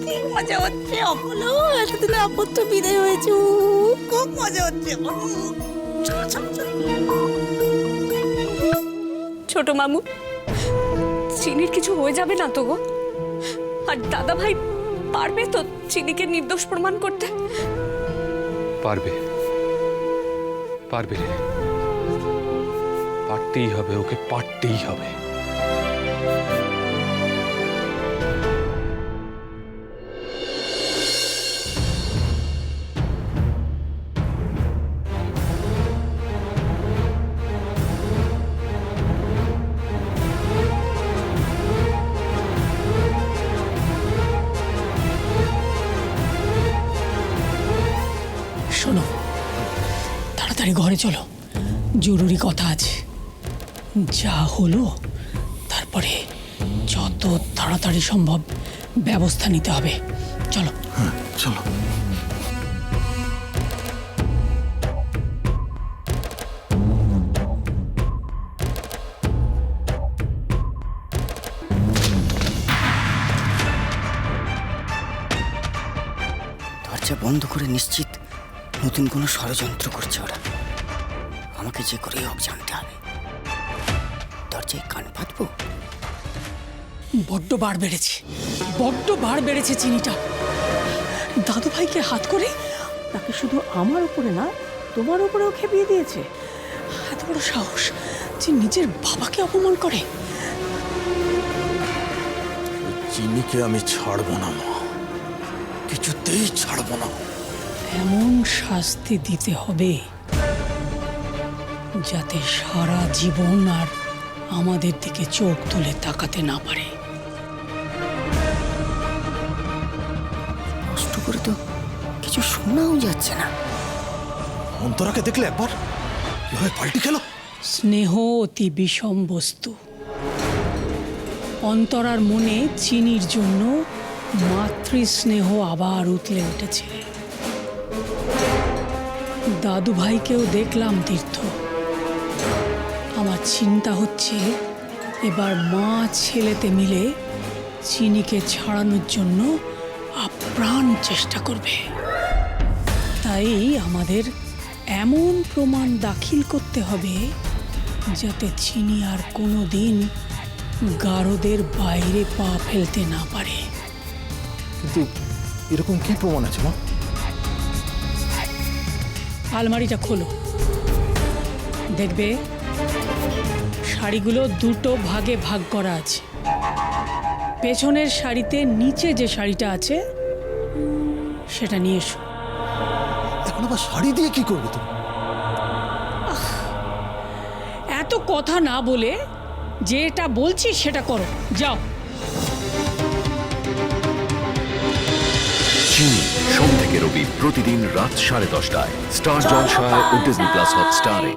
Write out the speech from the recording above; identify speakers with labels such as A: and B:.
A: কি মজা হচ্ছে অপলো, এতদিন আপত্ত বিদায় হয়েছে, খুব মজা হচ্ছে। চলো চলো চলো।
B: ছোট মামু, চিনির কিছু হয়ে যাবে না তো গো? আর দাদা ভাই পারবে তো চিনিকে নির্দোষ প্রমাণ করতে?
C: পারবে, পারবে রে, পারতেই হবে, ওকে পারতেই হবে।
A: শোনো, তাড়াতাড়ি ঘরে চলো, জরুরি কথা আছে। যা হলো তারপরে যত তাড়াতাড়ি সম্ভব ব্যবস্থা নিতে হবে। চলো।
D: হ্যাঁ চলো।
E: দরজা বন্ধ করে নিশ্চিত নতুন কোনো ষড়যন্ত্র করছে ওরা। আমাকে যে করেই হোক জানতে হবে। দরজায় কান পাতবো?
A: বড্ড বার বেড়েছে, বড্ড বার বেড়েছে চিনিটা। দাদু ভাইকে হাত করে তাকে শুধু আমার উপরে না, তোমার উপরেও খেপিয়ে দিয়েছে। এত বড় সাহস যে নিজের বাবাকে অপমান করে।
D: চিনিকে আমি ছাড়বো না মা, কিছুতেই ছাড়বো না।
A: এমন শাস্তি দিতে হবে যাতে সারা জীবন আর আমাদের দিকে চোখ তুলে তাকাতে না পারে।
E: কষ্ট করে তো কিছু শোনাও যাচ্ছে না।
D: অন্তরাকে দেখলে একবার কিভাবে পাল্টি খেলো।
A: স্নেহ অতি বিষম বস্তু। অন্তরার মনে চিনির জন্য মাতৃস্নেহ আবার উতলে উঠেছে। দাদু ভাইকেও দেখলাম তীর্থ। আমার চিন্তা হচ্ছে এবার মা ছেলেতে মিলে চিনিকে ছাড়ানোর জন্য আপ্রাণ চেষ্টা করবে। তাই আমাদের এমন প্রমাণ দাখিল করতে হবে যাতে চিনি আর কোনো দিন গারদের বাইরে পা ফেলতে না পারে।
D: কিন্তু এরকম কি প্রমাণ আছে মা?
A: আলমারিটা খোলো, দেখবে শাড়িগুলো দুটো ভাগে ভাগ করা আছে। পেছনের শাড়িতে নিচে যে শাড়িটা আছে সেটা নিয়ে এসো।
D: এখন আবার শাড়ি দিয়ে কি করবে তুমি?
A: এত কথা না বলে যেটা বলছি সেটা করো, যাও।
F: চিনি সোম থেকে রবি প্রতিদিন রাত 10:30টায় স্টার জলসায় ও ডিজনি প্লাস হটস্টারে।